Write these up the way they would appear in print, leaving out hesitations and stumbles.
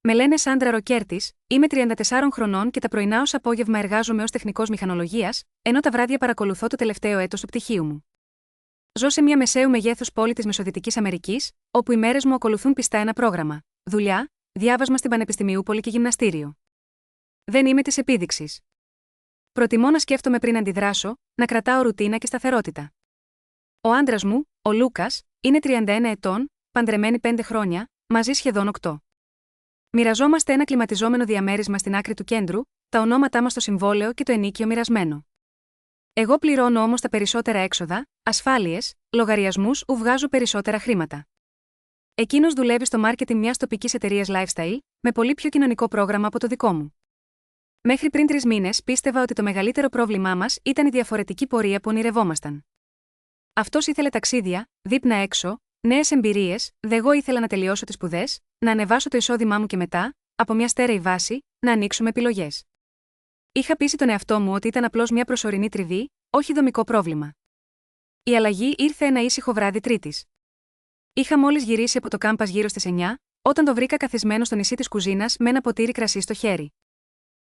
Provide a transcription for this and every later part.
Με λένε Σάντρα Ροκέρτης, είμαι 34 χρονών και τα πρωινά ως απόγευμα εργάζομαι ως τεχνικός μηχανολογίας, ενώ τα βράδια παρακολουθώ το τελευταίο έτος του πτυχίου μου. Ζω σε μια μεσαίου μεγέθους πόλη της Μεσοδυτικής Αμερικής, όπου οι μέρες μου ακολουθούν πιστά ένα πρόγραμμα: δουλειά, διάβασμα στην Πανεπιστημιούπολη και γυμναστήριο. Δεν είμαι της επίδειξης. Προτιμώ να σκέφτομαι πριν αντιδράσω, να κρατάω ρουτίνα και σταθερότητα. Ο άντρας μου, ο Λούκας, είναι 31 ετών, παντρεμένοι 5 χρόνια, μαζί σχεδόν 8. Μοιραζόμαστε ένα κλιματιζόμενο διαμέρισμα στην άκρη του κέντρου, τα ονόματά μας στο συμβόλαιο και το ενοίκιο μοιρασμένο. Εγώ πληρώνω όμως τα περισσότερα έξοδα, ασφάλειες, λογαριασμούς ou βγάζω περισσότερα χρήματα. Εκείνος δουλεύει στο μάρκετινγκ μιας τοπικής εταιρείας lifestyle, με πολύ πιο κοινωνικό πρόγραμμα από το δικό μου. Μέχρι πριν 3 μήνες πίστευα ότι το μεγαλύτερο πρόβλημά μας ήταν η διαφορετική πορεία που ονειρευόμασταν. Αυτός ήθελε ταξίδια, δείπνα έξω, νέες εμπειρίες, εγώ ήθελα να τελειώσω τις σπουδές, να ανεβάσω το εισόδημά μου και μετά, από μια στέρεη βάση, να ανοίξουμε επιλογές. Είχα πείσει τον εαυτό μου ότι ήταν απλώς μια προσωρινή τριβή, όχι δομικό πρόβλημα. Η αλλαγή ήρθε ένα ήσυχο βράδυ Τρίτης. Είχα μόλις γυρίσει από το κάμπας γύρω στις 9, όταν το βρήκα καθισμένο στο νησί της κουζίνας με ένα ποτήρι κρασί στο χέρι.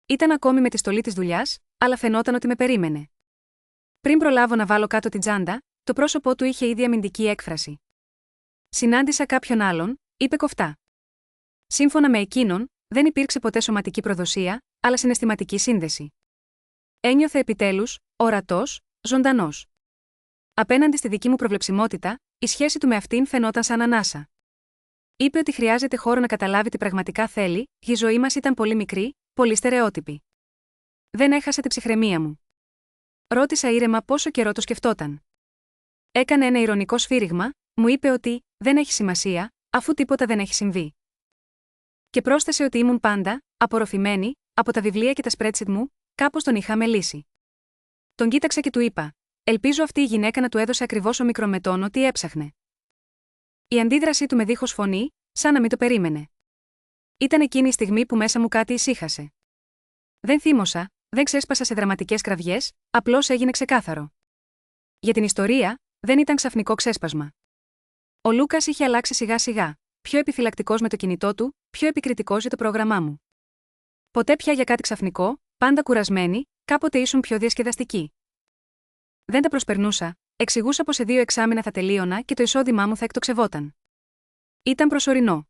Ήταν ακόμη με τη στολή της δουλειάς, αλλά φαινόταν ότι με περίμενε. Πριν προλάβω να βάλω κάτω την τσάντα, το πρόσωπό του είχε ήδη αμυντική έκφραση. Συνάντησα κάποιον άλλον, είπε κοφτά. Σύμφωνα με εκείνον, δεν υπήρξε ποτέ σωματική προδοσία, αλλά συναισθηματική σύνδεση. Ένιωθε επιτέλους, ορατός, ζωντανός. Απέναντι στη δική μου προβλεψιμότητα, η σχέση του με αυτήν φαινόταν σαν ανάσα. Είπε ότι χρειάζεται χώρο να καταλάβει τι πραγματικά θέλει, η ζωή μας ήταν πολύ μικρή, πολύ στερεότυπη. Δεν έχασα την ψυχραιμία μου. Ρώτησα ήρεμα πόσο καιρό το σκεφτόταν. Έκανε ένα ειρωνικό σφύριγμα, μου είπε ότι δεν έχει σημασία, αφού τίποτα δεν έχει συμβεί. Και πρόσθεσε ότι ήμουν πάντα, απορροφημένη, από τα βιβλία και τα spreadsheet μου, κάπως τον είχαμε λύσει. Τον κοίταξα και του είπα: ελπίζω αυτή η γυναίκα να του έδωσε ακριβώς ο μικρομετών ό,τι έψαχνε. Η αντίδρασή του με δίχως φωνή, σαν να μην το περίμενε. Ήταν εκείνη η στιγμή που μέσα μου κάτι ησύχασε. Δεν θύμωσα, δεν ξέσπασα σε δραματικές κραυγές, απλώς έγινε ξεκάθαρο. Για την ιστορία, δεν ήταν ξαφνικό ξέσπασμα. Ο Λούκας είχε αλλάξει σιγά-σιγά, πιο επιφυλακτικός με το κινητό του, πιο επικριτικός για το πρόγραμμά μου. Ποτέ πια για κάτι ξαφνικό, πάντα κουρασμένη, κάποτε ήσουν πιο διασκεδαστική. Δεν τα προσπερνούσα, εξηγούσα πως σε 2 εξάμηνα θα τελείωνα και το εισόδημά μου θα εκτοξευόταν. Ήταν προσωρινό.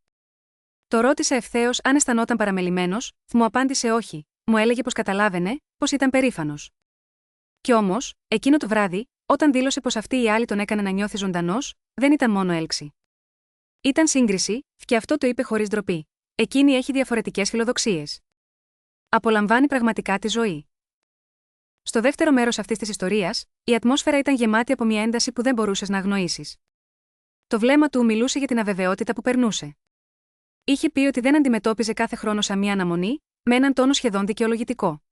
Το ρώτησα ευθέως αν αισθανόταν παραμελημένος, μου απάντησε όχι, μου έλεγε πως καταλάβαινε, πως ήταν περήφανος. Κι όμως, εκείνο το βράδυ, όταν δήλωσε πως αυτή η άλλη τον έκανε να νιώθει ζωντανός, δεν ήταν μόνο έλξη. Ήταν σύγκριση, και αυτό το είπε χωρίς ντροπή. Εκείνη έχει διαφορετικές φιλοδοξίες. Απολαμβάνει πραγματικά τη ζωή. Στο δεύτερο μέρος αυτής της ιστορίας, η ατμόσφαιρα ήταν γεμάτη από μια ένταση που δεν μπορούσες να αγνοήσεις. Το βλέμμα του μιλούσε για την αβεβαιότητα που περνούσε. Είχε πει ότι δεν αντιμετώπιζε κάθε χρόνο σαν μια αναμονή, με έναν τόνο σχεδόν δικαιολογητικό.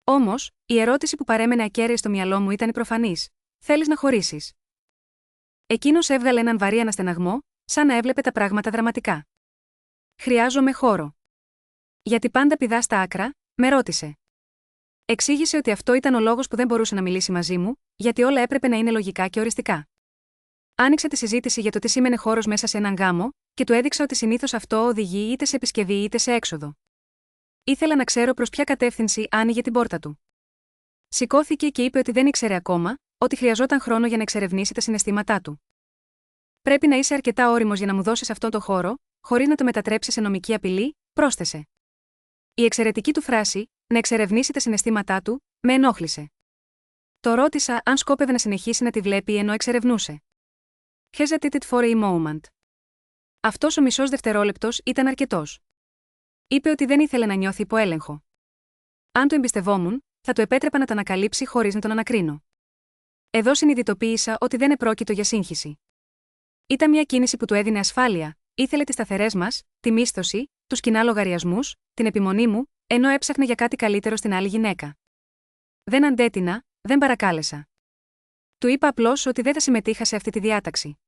Όμως, η ερώτηση που παρέμενε ακέραιη στο μυαλό μου ήταν η προφανής: θέλεις να χωρίσεις? Εκείνος έβγαλε έναν βαρύ αναστεναγμό, σαν να έβλεπε τα πράγματα δραματικά. Χρειάζομαι χώρο. Γιατί πάντα πηδά στα άκρα, με ρώτησε. Εξήγησε ότι αυτό ήταν ο λόγος που δεν μπορούσε να μιλήσει μαζί μου, γιατί όλα έπρεπε να είναι λογικά και οριστικά. Άνοιξα τη συζήτηση για το τι σήμαινε χώρος μέσα σε έναν γάμο, και του έδειξα ότι συνήθως αυτό οδηγεί είτε σε επισκευή είτε σε έξοδο. Ήθελα να ξέρω προς ποια κατεύθυνση άνοιγε την πόρτα του. Σηκώθηκε και είπε ότι δεν ήξερε ακόμα, ότι χρειαζόταν χρόνο για να εξερευνήσει τα συναισθήματά του. Πρέπει να είσαι αρκετά ώριμος για να μου δώσεις αυτόν τον χώρο, χωρίς να το μετατρέψεις σε νομική απειλή, πρόσθεσε. Η εξαιρετική του φράση, να εξερευνήσει τα συναισθήματά του, με ενόχλησε. Το ρώτησα αν σκόπευε να συνεχίσει να τη βλέπει ενώ εξερευνούσε. Hesitated for a moment. Αυτός ο μισός δευτερόλεπτος ήταν αρκετός. Είπε ότι δεν ήθελε να νιώθει υποέλεγχο. Αν το εμπιστευόμουν, θα του επέτρεπα να τα ανακαλύψει χωρίς να τον ανακρίνω. Εδώ συνειδητοποίησα ότι δεν επρόκειτο για σύγχυση. Ήταν μια κίνηση που του έδινε ασφάλεια, ήθελε τις σταθερές μας, τη μίσθωση, τους κοινά λογαριασμούς, την επιμονή μου, ενώ έψαχνε για κάτι καλύτερο στην άλλη γυναίκα. Δεν αντέτεινα, δεν παρακάλεσα. Του είπα απλώς ότι δεν θα συμμετείχα σε αυτή τη διάταξη.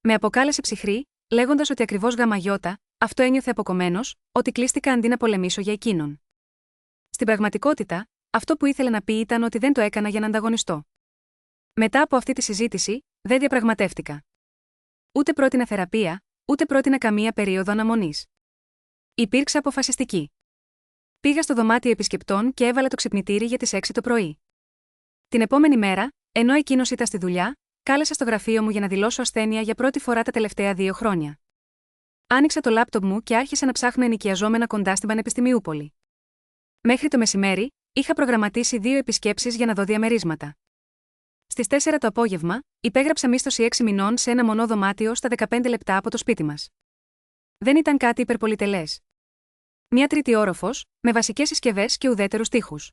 Με αποκάλεσε ψυχρή, λέγοντας ότι ακριβώς γαμαγιώτα, αυτό ένιωθε αποκομμένος, ότι κλείστηκα αντί να πολεμήσω για εκείνον. Στην πραγματικότητα, αυτό που ήθελε να πει ήταν ότι δεν το έκανα για να ανταγωνιστώ. Μετά από αυτή τη συζήτηση, δεν διαπραγματεύτηκα. Ούτε πρότεινα θεραπεία, ούτε πρότεινα καμία περίοδο αναμονής. Υπήρξα αποφασιστική. Πήγα στο δωμάτιο επισκεπτών και έβαλα το ξυπνητήρι για τις 6 το πρωί. Την επόμενη μέρα, ενώ εκείνος ήταν στη δουλειά, κάλεσα στο γραφείο μου για να δηλώσω ασθένεια για πρώτη φορά τα τελευταία 2 χρόνια. Άνοιξα το λάπτοπ μου και άρχισα να ψάχνω ενοικιαζόμενα κοντά στην Πανεπιστημιούπολη. Μέχρι το μεσημέρι, είχα προγραμματίσει 2 επισκέψεις για να δω διαμερίσματα. Στις 4 το απόγευμα, υπέγραψα μίσθωση 6 μηνών σε ένα μονό δωμάτιο στα 15 λεπτά από το σπίτι μας. Δεν ήταν κάτι υπερπολιτελές. Μια τρίτη όροφος, με βασικές συσκευές και ουδέτερους τοίχους.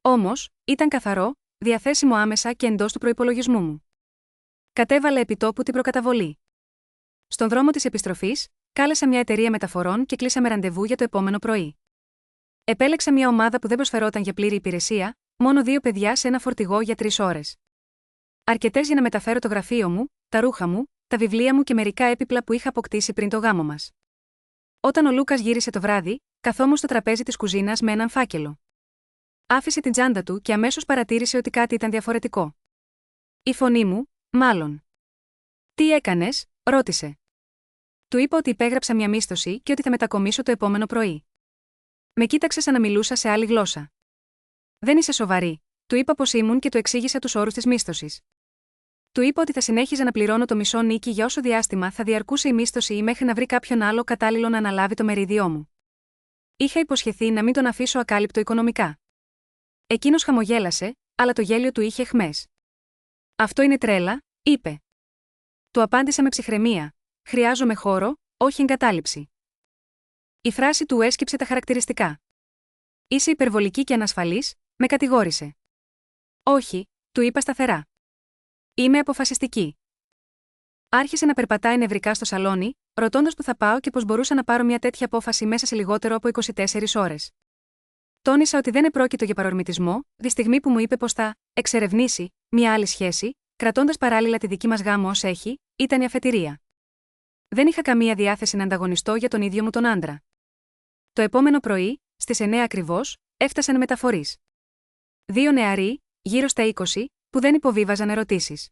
Όμως, ήταν καθαρό, διαθέσιμο άμεσα και εντός του προϋπολογισμού μου. Κατέβαλα επιτόπου την προκαταβολή. Στον δρόμο της επιστροφής, κάλεσα μια εταιρεία μεταφορών και κλείσαμε ραντεβού για το επόμενο πρωί. Επέλεξα μια ομάδα που δεν προσφερόταν για πλήρη υπηρεσία, μόνο 2 παιδιά σε ένα φορτηγό για 3 ώρες. Αρκετές για να μεταφέρω το γραφείο μου, τα ρούχα μου, τα βιβλία μου και μερικά έπιπλα που είχα αποκτήσει πριν το γάμο μας. Όταν ο Λούκας γύρισε το βράδυ, καθόμουν στο τραπέζι της κουζίνας με έναν φάκελο. Άφησε την τσάντα του και αμέσως παρατήρησε ότι κάτι ήταν διαφορετικό. Η φωνή μου, μάλλον. «Τι έκανες?» ρώτησε. Του είπα ότι υπέγραψα μια μίσθωση και ότι θα μετακομίσω το επόμενο πρωί. Με κοίταξε σαν να μιλούσα σε άλλη γλώσσα. «Δεν είσαι σοβαρή», του είπα πως ήμουν και του εξήγησα τους όρους της μίσθωσης. Του είπα ότι θα συνέχιζα να πληρώνω το μισό νίκη για όσο διάστημα θα διαρκούσε η μίσθωση ή μέχρι να βρει κάποιον άλλο κατάλληλο να αναλάβει το μερίδιό μου. Είχα υποσχεθεί να μην τον αφήσω ακάλυπτο οικονομικά. Εκείνος χαμογέλασε, αλλά το γέλιο του είχε αιχμές. «Αυτό είναι τρέλα», είπε. Του απάντησα με ψυχραιμία. «Χρειάζομαι χώρο, όχι εγκατάλειψη». Η φράση του έσκυψε τα χαρακτηριστικά. «Είσαι υπερβολική και ανασφαλής», με κατηγόρησε. «Όχι», του είπα σταθερά. «Είμαι αποφασιστική». Άρχισε να περπατάει νευρικά στο σαλόνι, ρωτώντας που θα πάω και πώς μπορούσα να πάρω μια τέτοια απόφαση μέσα σε λιγότερο από 24 ώρες. Τόνισα ότι δεν επρόκειτο για παρορμητισμό, τη στιγμή που μου είπε πως θα εξερευνήσει μια άλλη σχέση, κρατώντας παράλληλα τη δική μας γάμο ως έχει, ήταν η αφετηρία. Δεν είχα καμία διάθεση να ανταγωνιστώ για τον ίδιο μου τον άντρα. Το επόμενο πρωί, στις 9 ακριβώς, έφτασαν μεταφορείς. 2 νεαροί, γύρω στα 20, που δεν υποβίβαζαν ερωτήσεις.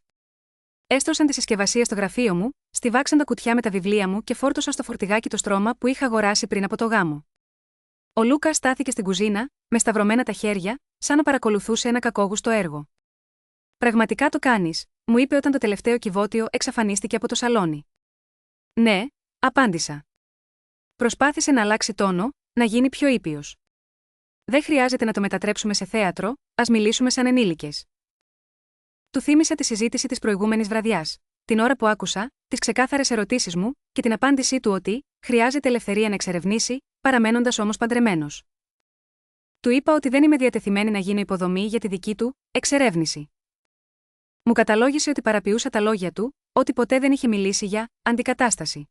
Έστρωσαν τη συσκευασία στο γραφείο μου, στιβάξαν τα κουτιά με τα βιβλία μου και φόρτωσαν στο φορτηγάκι το στρώμα που είχα αγοράσει πριν από το γάμο. Ο Λούκας στάθηκε στην κουζίνα, με σταυρωμένα τα χέρια, σαν να παρακολουθούσε ένα κακόγουστο έργο. «Πραγματικά το κάνεις», μου είπε όταν το τελευταίο κυβότιο εξαφανίστηκε από το σαλόνι. «Ναι», απάντησα. Προσπάθησε να αλλάξει τόνο, να γίνει πιο ήπιος. «Δεν χρειάζεται να το μετατρέψουμε σε θέατρο, ας μιλήσουμε σαν ενήλικες». Του θύμισα τη συζήτηση της προηγούμενης βραδιάς, την ώρα που άκουσα, τις ξεκάθαρες ερωτήσεις μου και την απάντησή του ότι χρειάζεται ελευθερία να εξερευνήσει, παραμένοντας όμως παντρεμένος. Του είπα ότι δεν είμαι διατεθειμένη να γίνω υποδομή για τη δική του εξερεύνηση. Μου καταλόγησε ότι παραποιούσα τα λόγια του, ότι ποτέ δεν είχε μιλήσει για αντικατάσταση.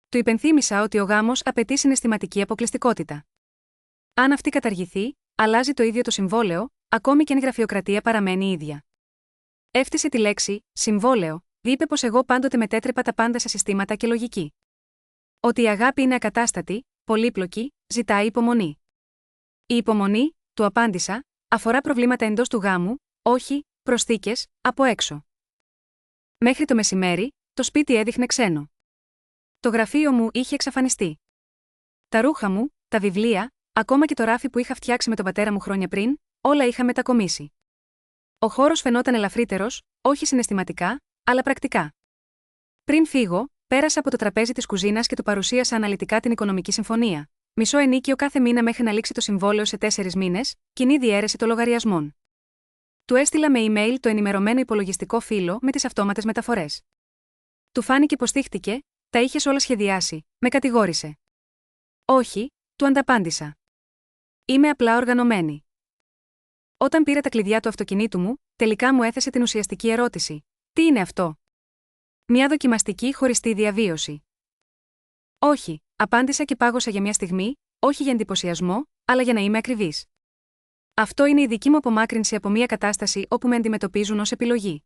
Του υπενθύμισα ότι ο γάμος απαιτεί συναισθηματική αποκλειστικότητα. Αν αυτή καταργηθεί, αλλάζει το ίδιο το συμβόλαιο, ακόμη και αν η γραφειοκρατία παραμένει ίδια. Έφτιασε τη λέξη «συμβόλαιο», είπε πως εγώ πάντοτε μετέτρεπα τα πάντα σε συστήματα και λογική. Ότι η αγάπη είναι ακατάστατη, πολύπλοκη, ζητάει υπομονή. Η υπομονή, του απάντησα, αφορά προβλήματα εντός του γάμου, όχι προσθήκες από έξω. Μέχρι το μεσημέρι, το σπίτι έδειχνε ξένο. Το γραφείο μου είχε εξαφανιστεί. Τα ρούχα μου, τα βιβλία, ακόμα και το ράφι που είχα φτιάξει με τον πατέρα μου χρόνια πριν, όλα είχα μετακομίσει. Ο χώρος φαινόταν ελαφρύτερος, όχι συναισθηματικά, αλλά πρακτικά. Πριν φύγω, πέρασα από το τραπέζι της κουζίνας και του παρουσίασα αναλυτικά την οικονομική συμφωνία. Μισό ενίκιο κάθε μήνα μέχρι να λήξει το συμβόλαιο σε 4 μήνες, κοινή διαίρεση των λογαριασμών. Του έστειλα με email το ενημερωμένο υπολογιστικό φύλλο με τις αυτόματες μεταφορές. Του φάνηκε πως θύχτηκε, τα είχες όλα σχεδιάσει, με κατηγόρησε. Όχι, του ανταπάντησα. Είμαι απλά οργανωμένη. Όταν πήρα τα κλειδιά του αυτοκινήτου μου, τελικά μου έθεσε την ουσιαστική ερώτηση: τι είναι αυτό? Μια δοκιμαστική χωριστή διαβίωση. Όχι, απάντησα και πάγωσα για μια στιγμή, όχι για εντυπωσιασμό, αλλά για να είμαι ακριβής. Αυτό είναι η δική μου απομάκρυνση από μια κατάσταση όπου με αντιμετωπίζουν ως επιλογή.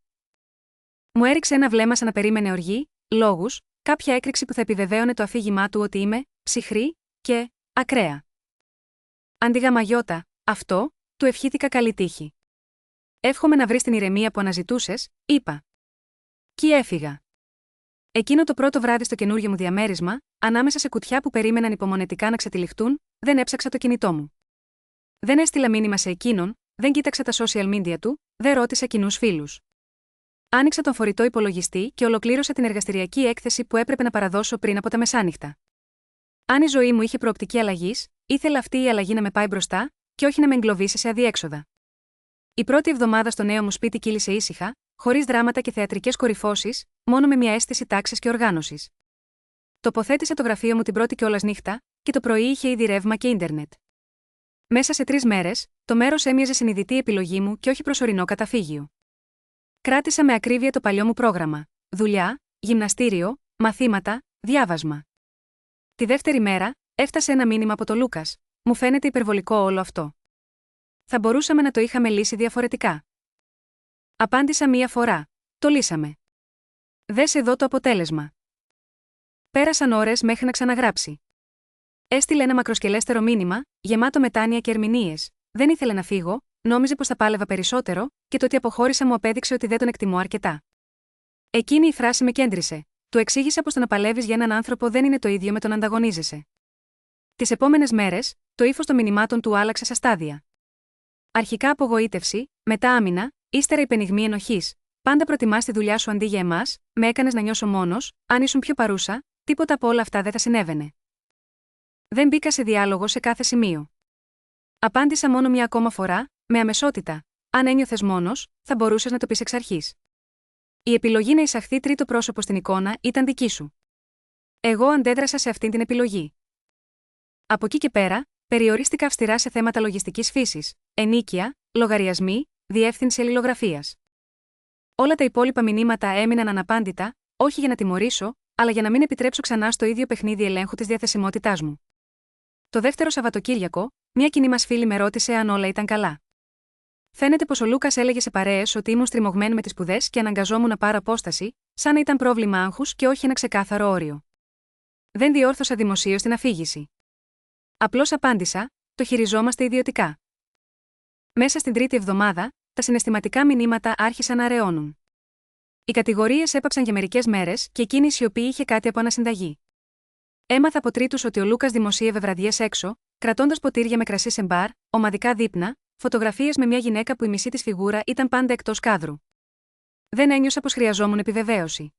Μου έριξε ένα βλέμμα σαν να περίμενε οργή, λόγους, κάποια έκρηξη που θα επιβεβαίωνε το αφήγημά του ότι είμαι ψυχρή και ακραία. Αντιγαμαγιώτα, αυτό, του ευχήθηκα καλή τύχη. Εύχομαι να βρεις την ηρεμία που αναζητούσες, είπα. Κι έφυγα. Εκείνο το πρώτο βράδυ στο καινούριο μου διαμέρισμα, ανάμεσα σε κουτιά που περίμεναν υπομονετικά να ξετυλιχτούν, δεν έψαξα το κινητό μου. Δεν έστειλα μήνυμα σε εκείνον, δεν κοίταξα τα social media του, δεν ρώτησα κοινούς φίλους. Άνοιξα τον φορητό υπολογιστή και ολοκλήρωσα την εργαστηριακή έκθεση που έπρεπε να παραδώσω πριν από τα μεσάνυχτα. Αν η ζωή μου είχε προοπτική αλλαγής, ήθελα αυτή η αλλαγή να με πάει μπροστά, και όχι να με εγκλωβίσει σε αδιέξοδα. Η πρώτη εβδομάδα στο νέο μου σπίτι κύλησε ήσυχα, χωρίς δράματα και θεατρικές κορυφώσεις, μόνο με μια αίσθηση τάξης και οργάνωσης. Τοποθέτησα το γραφείο μου την πρώτη κιόλας νύχτα, και το πρωί είχε ήδη ρεύμα και ίντερνετ. Μέσα σε 3 μέρες, το μέρος έμοιαζε συνειδητή επιλογή μου και όχι προσωρινό καταφύγιο. Κράτησα με ακρίβεια το παλιό μου πρόγραμμα: δουλειά, γυμναστήριο, μαθήματα, διάβασμα. Τη δεύτερη μέρα, έφτασε ένα μήνυμα από το Λούκας. Μου φαίνεται υπερβολικό όλο αυτό. Θα μπορούσαμε να το είχαμε λύσει διαφορετικά. Απάντησα μία φορά. Το λύσαμε. Δες εδώ το αποτέλεσμα. Πέρασαν ώρες μέχρι να ξαναγράψει. Έστειλε ένα μακροσκελέστερο μήνυμα, γεμάτο μετάνοια και ερμηνείες. Δεν ήθελε να φύγω, νόμιζε πως θα πάλευα περισσότερο, και το ότι αποχώρησα μου απέδειξε ότι δεν τον εκτιμώ αρκετά. Εκείνη η φράση με κέντρισε. Του εξήγησα πως το να παλεύεις για έναν άνθρωπο δεν είναι το ίδιο με τον να ανταγωνίζεσαι. Τις επόμενες μέρες, το ύφος των μηνυμάτων του άλλαξε στα στάδια. Αρχικά απογοήτευση, μετά άμυνα, ύστερα υπενιγμή ενοχής. Πάντα προτιμάς τη δουλειά σου αντί για εμάς, με έκανες να νιώσω μόνος, αν ήσουν πιο παρούσα, τίποτα από όλα αυτά δεν θα συνέβαινε. Δεν μπήκα σε διάλογο σε κάθε σημείο. Απάντησα μόνο μια ακόμα φορά, με αμεσότητα. Αν ένιωθες μόνος, θα μπορούσες να το πεις εξ αρχής. Η επιλογή να εισαχθεί τρίτο πρόσωπο στην εικόνα ήταν δική σου. Εγώ αντέδρασα σε αυτήν την επιλογή. Από εκεί και πέρα, περιορίστηκα αυστηρά σε θέματα λογιστικής φύσης, ενοίκια, λογαριασμοί, διεύθυνση αλληλογραφίας. Όλα τα υπόλοιπα μηνύματα έμειναν αναπάντητα, όχι για να τιμωρήσω, αλλά για να μην επιτρέψω ξανά στο ίδιο παιχνίδι ελέγχου της διαθεσιμότητάς μου. Το δεύτερο Σαββατοκύριακο, μια κοινή μας φίλη με ρώτησε αν όλα ήταν καλά. Φαίνεται πως ο Λούκας έλεγε σε παρέες ότι ήμουν στριμωγμένη με τις σπουδές και αναγκαζόμουν να πάρω απόσταση, σαν να ήταν πρόβλημα άγχους και όχι ένα ξεκάθαρο όριο. Δεν διόρθωσα δημοσίως την αφήγηση. Απλώς απάντησα: το χειριζόμαστε ιδιωτικά. Μέσα στην τρίτη εβδομάδα, τα συναισθηματικά μηνύματα άρχισαν να αραιώνουν. Οι κατηγορίες έπαψαν για μερικές μέρες και εκείνη η σιωπή είχε κάτι από ανασυνταγή. Έμαθα από τρίτους ότι ο Λούκας δημοσίευε βραδιές έξω, κρατώντας ποτήρια με κρασί σε μπαρ, ομαδικά δείπνα, φωτογραφίες με μια γυναίκα που η μισή της φιγούρα ήταν πάντα εκτός κάδρου. Δεν ένιωσα πως χρειαζόμουν επιβεβαίωση.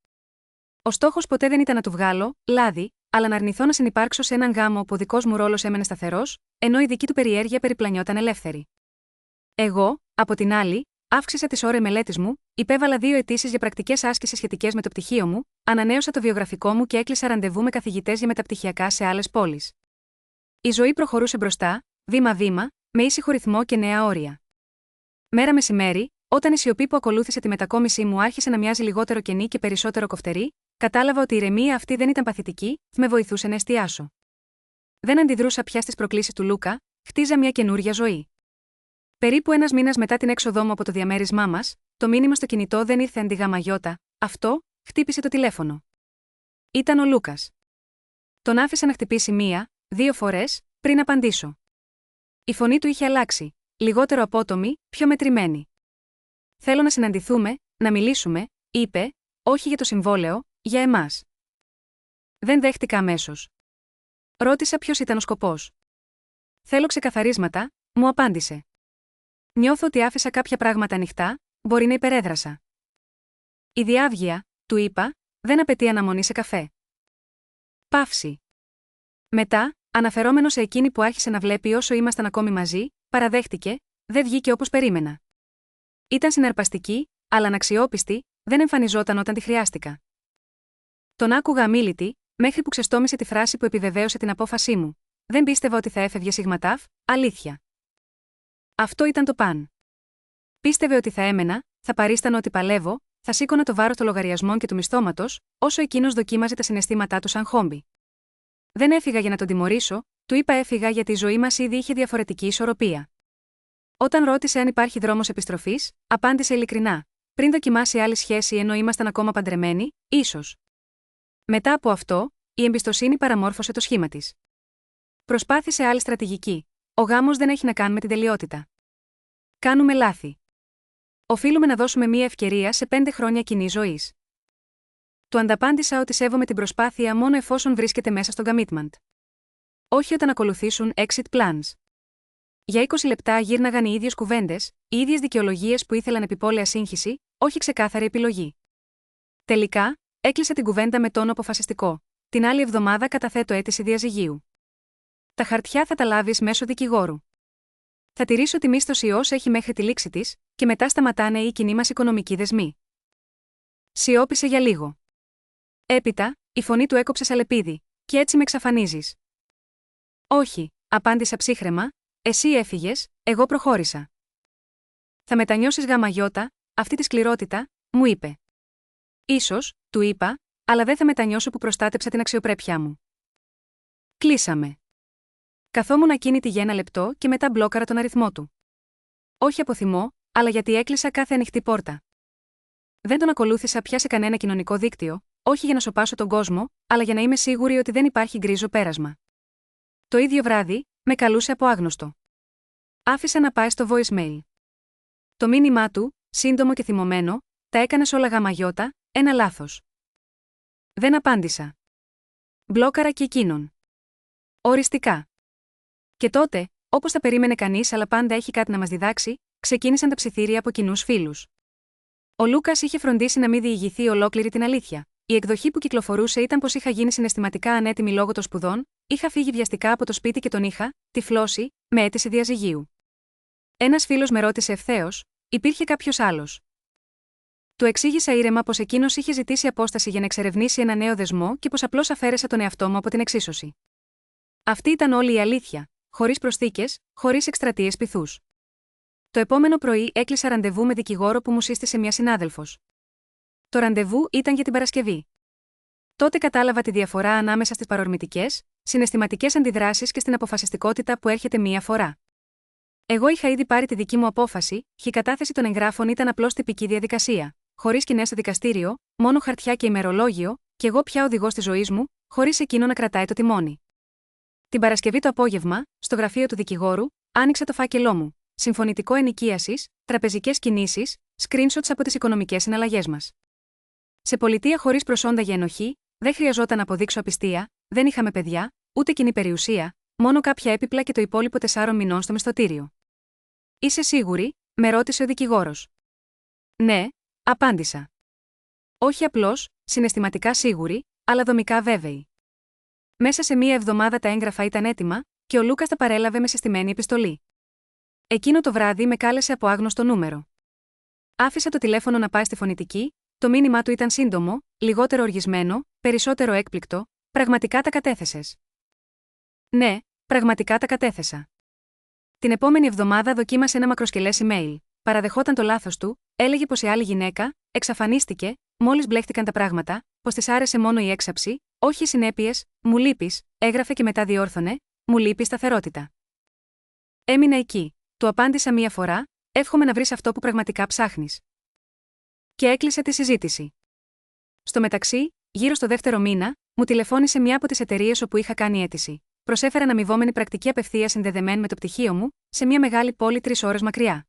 Ο στόχος ποτέ δεν ήταν να του βγάλω λάδι, αλλά να αρνηθώ να συνυπάρξω σε έναν γάμο όπου ο δικός μου ρόλος έμενε σταθερός, ενώ η δική του περιέργεια περιπλανιόταν ελεύθερη. Εγώ, από την άλλη, αύξησα τις ώρες μελέτης μου, υπέβαλα 2 αιτήσεις για πρακτικές άσκησης σχετικές με το πτυχίο μου, ανανέωσα το βιογραφικό μου και έκλεισα ραντεβού με καθηγητές για μεταπτυχιακά σε άλλες πόλεις. Η ζωή προχωρούσε μπροστά, βήμα-βήμα, με ήσυχο ρυθμό και νέα όρια. Μέρα μεσημέρι, όταν η σιωπή που ακολούθησε τη μετακόμισή μου άρχισε να μοιάζει λιγότερο κενή και περισσότερο κοφτερή, κατάλαβα ότι η ηρεμία αυτή δεν ήταν παθητική, με βοηθούσε να εστιάσω. Δεν αντιδρούσα πια στις προκλήσεις του Λούκα, χτίζα μια καινούρια ζωή. Περίπου ένας μήνας μετά την έξοδό μου από το διαμέρισμά μας, το μήνυμα στο κινητό δεν ήρθε αντιγαμαγιώτα. Αυτό, χτύπησε το τηλέφωνο. Ήταν ο Λούκας. Τον άφησα να χτυπήσει 1-2 φορές, πριν απαντήσω. Η φωνή του είχε αλλάξει, λιγότερο απότομη, πιο μετρημένη. Θέλω να συναντηθούμε, να μιλήσουμε, είπε, όχι για το συμβόλαιο, για εμάς. Δεν δέχτηκα αμέσως. Ρώτησα ποιος ήταν ο σκοπός. Θέλω ξεκαθαρίσματα, μου απάντησε. Νιώθω ότι άφησα κάποια πράγματα ανοιχτά, μπορεί να υπερέδρασα. Η διάβγεια, του είπα, δεν απαιτεί αναμονή σε καφέ. Παύση. Μετά, αναφερόμενο σε εκείνη που άρχισε να βλέπει όσο ήμασταν ακόμη μαζί, παραδέχτηκε, δεν βγήκε όπως περίμενα. Ήταν συναρπαστική, αλλά αναξιόπιστη, δεν εμφανιζόταν όταν τη χρειάστηκα. Τον άκουγα αμίλητη, μέχρι που ξεστόμησε τη φράση που επιβεβαίωσε την απόφασή μου. Δεν πίστευα ότι θα έφευγε σιγματάφ, αλήθεια. Αυτό ήταν το παν. Πίστευε ότι θα έμενα, θα παρίστανα ότι παλεύω, θα σήκωνα το βάρος των λογαριασμών και του μισθώματος, όσο εκείνος δοκίμαζε τα συναισθήματά του σαν χόμπι. Δεν έφυγα για να τον τιμωρήσω, του είπα έφυγα γιατί η ζωή μας ήδη είχε διαφορετική ισορροπία. Όταν ρώτησε αν υπάρχει δρόμος επιστροφής, απάντησε ειλικρινά. Πριν δοκιμάσει άλλη σχέση ενώ ήμασταν ακόμα παντρεμένοι, ίσως. Μετά από αυτό, η εμπιστοσύνη παραμόρφωσε το σχήμα της. Προσπάθησε άλλη στρατηγική. Ο γάμος δεν έχει να κάνει με την τελειότητα. Κάνουμε λάθη. Οφείλουμε να δώσουμε μία ευκαιρία σε 5 χρόνια κοινής ζωής. Του ανταπάντησα ότι σέβομαι την προσπάθεια μόνο εφόσον βρίσκεται μέσα στο commitment. Όχι όταν ακολουθήσουν exit plans. Για 20 λεπτά γύρναγαν οι ίδιες κουβέντες, οι ίδιες δικαιολογίες που ήθελαν επιπόλαια σύγχυση, όχι ξεκάθαρη επιλογή. Τελικά, έκλεισα την κουβέντα με τόνο αποφασιστικό. Την άλλη εβδομάδα καταθέτω αίτηση διαζυγίου. Τα χαρτιά θα τα λάβεις μέσω δικηγόρου. Θα τηρήσω τη μίσθωση όσο έχει μέχρι τη λήξη της, και μετά σταματάνε οι κοινοί μας οικονομικοί δεσμοί. Σιώπησε για λίγο. Έπειτα, η φωνή του έκοψε σαλεπίδι. «Και έτσι με εξαφανίζεις?» «Όχι», απάντησα ψύχραιμα, «εσύ έφυγες, εγώ προχώρησα». «Θα μετανιώσεις γαμαγιώτα, αυτή τη σκληρότητα», μου είπε. «Ίσως», του είπα, «αλλά δεν θα μετανιώσω που προστάτεψα την αξιοπρέπειά μου». Κλείσαμε. Καθόμουν ακίνητη για ένα λεπτό και μετά μπλόκαρα τον αριθμό του. Όχι από θυμό, αλλά γιατί έκλεισα κάθε ανοιχτή πόρτα. Δεν τον ακολούθησα πια σε κανένα κοινωνικό δίκτυο, όχι για να σωπάσω τον κόσμο, αλλά για να είμαι σίγουρη ότι δεν υπάρχει γκρίζο πέρασμα. Το ίδιο βράδυ, με καλούσε από άγνωστο. Άφησα να πάει στο voicemail. Το μήνυμά του, σύντομο και θυμωμένο, «Τα έκανες όλα γαμαγιώτα, ένα λάθος». Δεν απάντησα. Μπλόκαρα και εκείνον. Οριστικά. Και τότε, όπως θα περίμενε κανείς, αλλά πάντα έχει κάτι να μας διδάξει, ξεκίνησαν τα ψιθύρια από κοινούς φίλους. Ο Λούκας είχε φροντίσει να μην διηγηθεί ολόκληρη την αλήθεια. Η εκδοχή που κυκλοφορούσε ήταν πως είχα γίνει συναισθηματικά ανέτοιμη λόγω των σπουδών, είχα φύγει βιαστικά από το σπίτι και τον είχα τυφλώσει, με αίτηση διαζυγίου. Ένας φίλος με ρώτησε ευθέως, υπήρχε κάποιος άλλος? Του εξήγησα ήρεμα πως εκείνος είχε ζητήσει απόσταση για να εξερευνήσει ένα νέο δεσμό και πως απλώς αφαίρεσα τον εαυτό μου από την εξίσωση. Αυτή ήταν όλη η αλήθεια, χωρίς προσθήκες, χωρίς εκστρατείες πειθούς. Το επόμενο πρωί έκλεισα ραντεβού με δικηγόρο που μου σύστησε μια συνάδελφος. Το ραντεβού ήταν για την Παρασκευή. Τότε κατάλαβα τη διαφορά ανάμεσα στις παρορμητικές, συναισθηματικές αντιδράσεις και στην αποφασιστικότητα που έρχεται μία φορά. Εγώ είχα ήδη πάρει τη δική μου απόφαση, και η κατάθεση των εγγράφων ήταν απλώς τυπική διαδικασία. Χωρίς σκηνές στο δικαστήριο, μόνο χαρτιά και ημερολόγιο, και εγώ πια οδηγός της ζωής μου, χωρίς εκείνο να κρατάει το τιμόνι. Την Παρασκευή το απόγευμα, στο γραφείο του δικηγόρου, άνοιξα το φάκελό μου. Συμφωνητικό ενοικίασης, τραπεζικές κινήσεις, screenshots από τις οικονομικές συναλλαγές μας. Σε πολιτεία χωρίς προσόντα για ενοχή, δεν χρειαζόταν να αποδείξω απιστία, δεν είχαμε παιδιά, ούτε κοινή περιουσία, μόνο κάποια έπιπλα και το υπόλοιπο 4 μηνών στο μισθωτήριο. «Είσαι σίγουρη?» με ρώτησε ο δικηγόρος. «Ναι», απάντησα. Όχι απλώς, συναισθηματικά σίγουρη, αλλά δομικά βέβαιη. Μέσα σε μία εβδομάδα τα έγγραφα ήταν έτοιμα, και ο Λούκας τα παρέλαβε με συστημένη επιστολή. Εκείνο το βράδυ με κάλεσε από άγνωστο νούμερο. Άφησα το τηλέφωνο να πάει στη φωνητική, το μήνυμά του ήταν σύντομο, λιγότερο οργισμένο, περισσότερο έκπληκτο, «Πραγματικά τα κατέθεσες?» «Ναι, πραγματικά τα κατέθεσα». Την επόμενη εβδομάδα δοκίμασε ένα μακροσκελές email. Παραδεχόταν το λάθος του, έλεγε πως η άλλη γυναίκα εξαφανίστηκε, μόλις μπλέχτηκαν τα πράγματα, πως της άρεσε μόνο η έξαψη, όχι οι συνέπειες, «Μου λείπεις», έγραφε και μετά διόρθωνε, «Μου λείπει σταθερότητα». Έμεινα εκεί. Του απάντησα μία φορά, «Εύχομαι να βρεις αυτό που πραγματικά ψάχνεις». Και έκλεισε τη συζήτηση. Στο μεταξύ, γύρω στο δεύτερο μήνα, μου τηλεφώνησε μια από τις εταιρείες όπου είχα κάνει αίτηση. Προσέφεραν αμοιβόμενη πρακτική απευθείας συνδεδεμένη με το πτυχίο μου, σε μια μεγάλη πόλη 3 ώρες μακριά.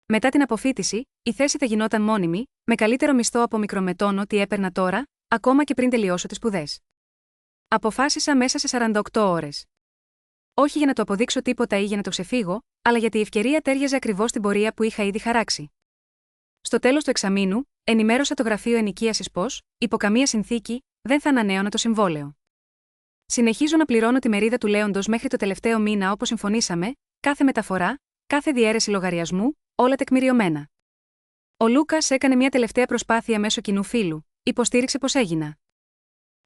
Μετά την αποφοίτηση, η θέση θα γινόταν μόνιμη, με καλύτερο μισθό από μικρομετών ό,τι έπαιρνα τώρα, ακόμα και πριν τελειώσω τις σπουδές. Αποφάσισα μέσα σε 48 ώρες. Όχι για να το αποδείξω τίποτα ή για να το ξεφύγω, αλλά γιατί η ευκαιρία τέριαζε ακριβώς στην πορεία που είχα ήδη χαράξει. Στο τέλος του εξαμήνου, ενημέρωσα το γραφείο ενοικίασης πως, υπό καμία συνθήκη, δεν θα ανανέωνα το συμβόλαιο. Συνεχίζω να πληρώνω τη μερίδα του λέοντος μέχρι το τελευταίο μήνα όπως συμφωνήσαμε, κάθε μεταφορά, κάθε διαίρεση λογαριασμού, όλα τεκμηριωμένα. Ο Λούκας έκανε μια τελευταία προσπάθεια μέσω κοινού φίλου, υποστήριξε πως έγινα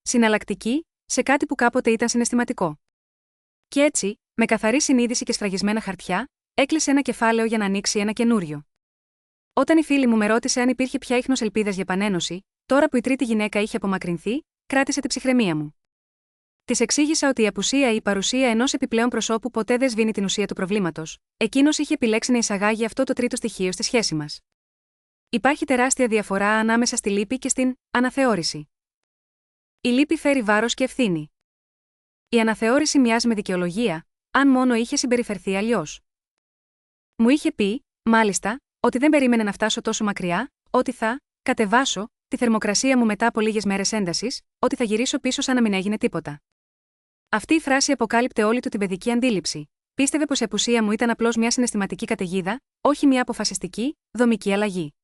συναλλακτική, σε κάτι που κάποτε ήταν συναισθηματικό. Και έτσι, με καθαρή συνείδηση και σφραγισμένα χαρτιά, έκλεισε ένα κεφάλαιο για να ανοίξει ένα καινούριο. Όταν η φίλη μου με ρώτησε αν υπήρχε πια ίχνος ελπίδας για επανένωση, τώρα που η τρίτη γυναίκα είχε απομακρυνθεί, κράτησε την ψυχραιμία μου. Της εξήγησα ότι η απουσία ή η παρουσία ενός επιπλέον προσώπου ποτέ δεν σβήνει την ουσία του προβλήματος, εκείνος είχε επιλέξει να εισαγάγει αυτό το τρίτο στοιχείο στη σχέση μας. Υπάρχει τεράστια διαφορά ανάμεσα στη λύπη και στην αναθεώρηση. Η λύπη φέρει βάρος και ευθύνη. Η αναθεώρηση μοιάζει με δικαιολογία, αν μόνο είχε συμπεριφερθεί αλλιώς. Μου είχε πει, μάλιστα, ότι δεν περίμενε να φτάσω τόσο μακριά, ότι θα κατεβάσω τη θερμοκρασία μου μετά από λίγες μέρες έντασης, ότι θα γυρίσω πίσω σαν να μην έγινε τίποτα. Αυτή η φράση αποκάλυπτε όλη του την παιδική αντίληψη. Πίστευε πως η απουσία μου ήταν απλώς μια συναισθηματική καταιγίδα, όχι μια αποφασιστική, δομική αλλαγή.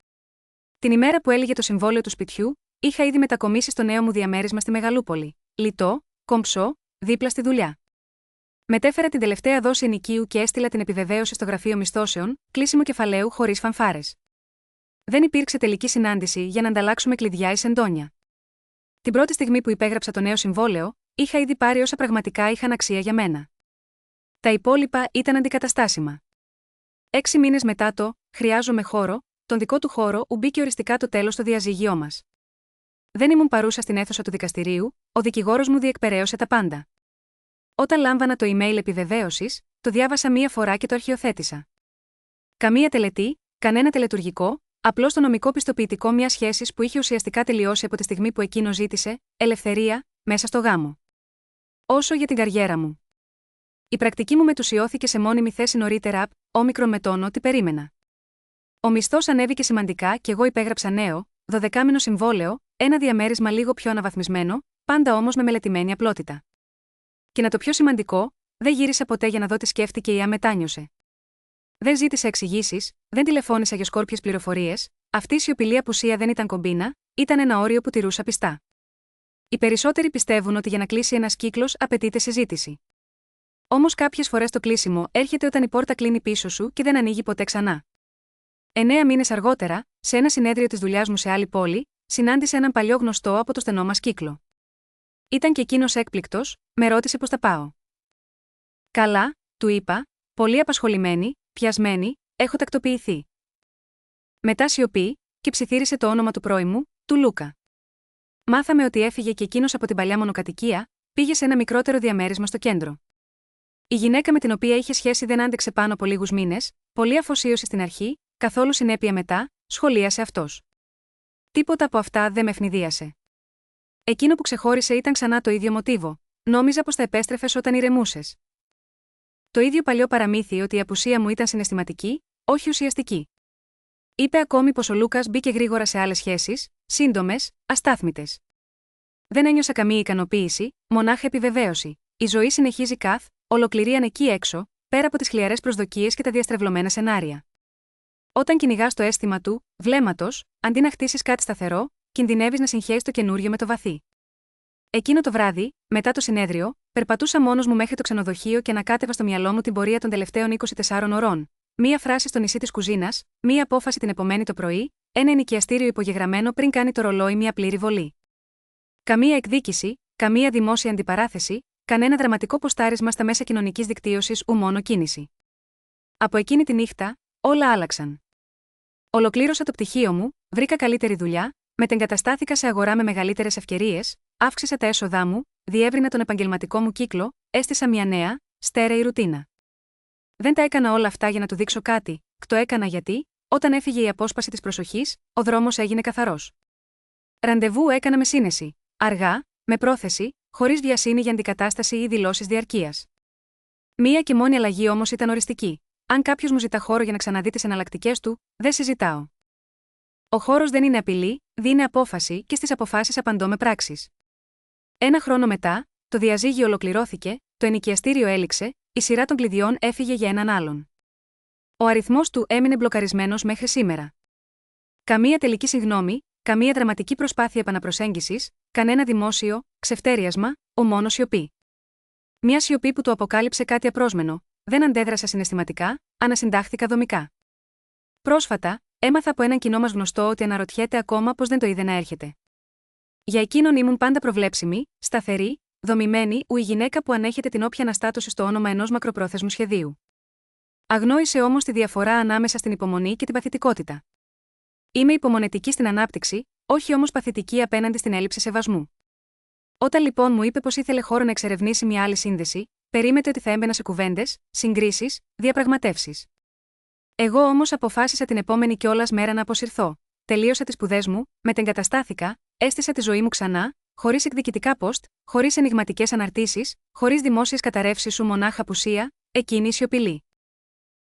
Την ημέρα που έλεγε το συμβόλαιο του σπιτιού, είχα ήδη μετακομίσει στο νέο μου διαμέρισμα στη Μεγαλούπολη. Λιτό, κομψό, δίπλα στη δουλειά. Μετέφερα την τελευταία δόση ενοικίου και έστειλα την επιβεβαίωση στο γραφείο μισθώσεων, κλείσιμο κεφαλαίου χωρίς φανφάρες. Δεν υπήρξε τελική συνάντηση για να ανταλλάξουμε κλειδιά ή σεντόνια. Την πρώτη στιγμή που υπέγραψα το νέο συμβόλαιο, είχα ήδη πάρει όσα πραγματικά είχαν αξία για μένα. Τα υπόλοιπα ήταν αντικαταστάσιμα. 6 μήνες μετά «Χρειάζομαι χώρο», τον δικό του χώρο, μπήκε οριστικά το τέλος στο διαζύγιό μας. Δεν ήμουν παρούσα στην αίθουσα του δικαστηρίου, ο δικηγόρος μου διεκπεραίωσε τα πάντα. Όταν λάμβανα το email επιβεβαίωσης, το διάβασα μία φορά και το αρχιοθέτησα. Καμία τελετή, κανένα τελετουργικό, απλώς το νομικό πιστοποιητικό μιας σχέσης που είχε ουσιαστικά τελειώσει από τη στιγμή που εκείνο ζήτησε ελευθερία μέσα στο γάμο. Όσο για την καριέρα μου. Η πρακτική μου μετουσιώθηκε σε μόνιμη θέση νωρίτερα, όμικρον με τόνο ότι περίμενα. Ο μισθός ανέβηκε σημαντικά και εγώ υπέγραψα νέο, 12μηνο συμβόλαιο, ένα διαμέρισμα λίγο πιο αναβαθμισμένο, πάντα όμως με μελετημένη απλότητα. Και να το πιο σημαντικό, δεν γύρισα ποτέ για να δω τι σκέφτηκε ή αν μετάνιωσε. Δεν ζήτησα εξηγήσεις, δεν τηλεφώνησα για σκόρπιες πληροφορίες, αυτή η σιωπηλή απουσία δεν ήταν κομπίνα, ήταν ένα όριο που τηρούσα πιστά. Οι περισσότεροι πιστεύουν ότι για να κλείσει ένας κύκλος απαιτείται συζήτηση. Όμως κάποιες φορές το κλείσιμο έρχεται όταν η πόρτα κλείνει πίσω σου και δεν ανοίγει ποτέ ξανά. 9 μήνες αργότερα, σε ένα συνέδριο της δουλειάς μου σε άλλη πόλη, συνάντησα έναν παλιό γνωστό από το στενό μας κύκλο. Ήταν και εκείνος έκπληκτος, με ρώτησε πώς τα πάω. Καλά, του είπα, πολύ απασχολημένη, πιασμένη, έχω τακτοποιηθεί. Μετά σιωπή, και ψιθύρισε το όνομα του πρώην του Λούκα. Μάθαμε ότι έφυγε και εκείνος από την παλιά μονοκατοικία, πήγε σε ένα μικρότερο διαμέρισμα στο κέντρο. Η γυναίκα με την οποία είχε σχέση δεν άντεξε πάνω από λίγους μήνες, πολλή αφοσίωση στην αρχή, καθόλου συνέπεια μετά, σχολίασε αυτός. Τίποτα από αυτά δεν με ευνηδίασε. Εκείνο που ξεχώρισε ήταν ξανά το ίδιο μοτίβο. Νόμιζα πως θα επέστρεφες όταν ηρεμούσες. Το ίδιο παλιό παραμύθι ότι η απουσία μου ήταν συναισθηματική, όχι ουσιαστική. Είπε ακόμη πως ο Λούκας μπήκε γρήγορα σε άλλες σχέσεις, σύντομες, αστάθμητες. Δεν ένιωσα καμία ικανοποίηση, μονάχα επιβεβαίωση. Η ζωή συνεχίζει ολοκληρίαν εκεί έξω, πέρα από τις χλιαρές προσδοκίες και τα διαστρεβλωμένα σενάρια. Όταν κυνηγάς το αίσθημα του βλέμματος, αντί να χτίσεις κάτι σταθερό, κινδυνεύεις να συγχέεις το καινούριο με το βαθύ. Εκείνο το βράδυ, μετά το συνέδριο, περπατούσα μόνος μου μέχρι το ξενοδοχείο και ανακάτευα στο μυαλό μου την πορεία των τελευταίων 24 ωρών. Μία φράση στο νησί της κουζίνας, μία απόφαση την επομένη το πρωί, ένα ενοικιαστήριο υπογεγραμμένο πριν κάνει το ρολόι μία πλήρη βολή. Καμία εκδίκηση, καμία δημόσια αντιπαράθεση, κανένα δραματικό ποστάρισμα στα μέσα κοινωνικής δικτύωσης ου μόνο κίνηση. Από εκείνη τη νύχτα, όλα άλλαξαν. Ολοκλήρωσα το πτυχίο μου, βρήκα καλύτερη δουλειά, μετεγκαταστάθηκα σε αγορά με μεγαλύτερες ευκαιρίες, αύξησα τα έσοδά μου, διεύρυνα τον επαγγελματικό μου κύκλο, έστησα μια νέα, στέρεη ρουτίνα. Δεν τα έκανα όλα αυτά για να του δείξω κάτι, το έκανα γιατί, όταν έφυγε η απόσπαση της προσοχής, ο δρόμος έγινε καθαρός. Ραντεβού έκανα με σύνεση, αργά, με πρόθεση, χωρίς βιασύνη για αντικατάσταση ή δηλώσεις διαρκείας. Μία και μόνη αλλαγή όμως ήταν οριστική. Αν κάποιος μου ζητά χώρο για να ξαναδεί τις εναλλακτικές του, δεν συζητάω. Ο χώρος δεν είναι απειλή, δίνει απόφαση και στις αποφάσεις απαντώ με πράξεις. 1 χρόνο μετά, το διαζύγιο ολοκληρώθηκε, το ενοικιαστήριο έληξε, η σειρά των κλειδιών έφυγε για έναν άλλον. Ο αριθμός του έμεινε μπλοκαρισμένος μέχρι σήμερα. Καμία τελική συγγνώμη, καμία δραματική προσπάθεια επαναπροσέγγισης, κανένα δημόσιο ξεφτέριασμα, ο μόνο σιωπή. Μια σιωπή που του αποκάλυψε κάτι απρόσμενο, δεν αντέδρασα συναισθηματικά, ανασυντάχθηκα δομικά. Πρόσφατα, έμαθα από έναν κοινό μας γνωστό ότι αναρωτιέται ακόμα πως δεν το είδε να έρχεται. Για εκείνον ήμουν πάντα προβλέψιμη, σταθερή, δομημένη, ου η γυναίκα που ανέχεται την όποια αναστάτωση στο όνομα ενός μακροπρόθεσμου σχεδίου. Αγνόησε όμως τη διαφορά ανάμεσα στην υπομονή και την παθητικότητα. Είμαι υπομονετική στην ανάπτυξη, όχι όμως παθητική απέναντι στην έλλειψη σεβασμού. Όταν λοιπόν μου είπε πως ήθελε χώρο να εξερευνήσει μια άλλη σύνδεση, περίμετε ότι θα έμπαινα σε κουβέντες, συγκρίσεις, διαπραγματεύσεις. Εγώ όμως αποφάσισα την επόμενη κιόλας μέρα να αποσυρθώ. Τελείωσα τις σπουδές μου, μετεγκαταστάθηκα, έστησα τη ζωή μου ξανά, χωρίς εκδικητικά post, χωρίς ενιγματικές αναρτήσεις, χωρίς δημόσιες καταρρεύσεις σου μονάχα απουσία, εκείνη η σιωπηλή.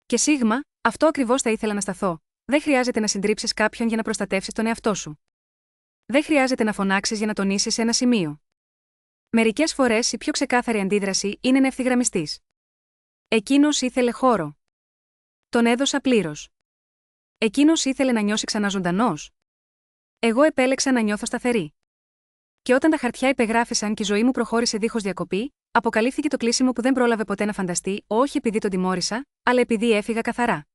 Και σίγμα, αυτό ακριβώς θα ήθελα να σταθώ. Δεν χρειάζεται να συντρίψεις κάποιον για να προστατεύσεις τον εαυτό σου. Δεν χρειάζεται να φωνάξεις για να τονίσεις ένα σημείο. Μερικές φορές η πιο ξεκάθαρη αντίδραση είναι να ευθυγραμμιστείς. Εκείνος ήθελε χώρο. Τον έδωσα πλήρως. Εκείνος ήθελε να νιώσει ξανά ζωντανός. Εγώ επέλεξα να νιώθω σταθερή. Και όταν τα χαρτιά υπεγράφησαν και η ζωή μου προχώρησε δίχως διακοπή, αποκαλύφθηκε το κλείσιμο που δεν πρόλαβε ποτέ να φανταστεί, όχι επειδή τον τιμώρησα, αλλά επειδή έφυγα καθαρά.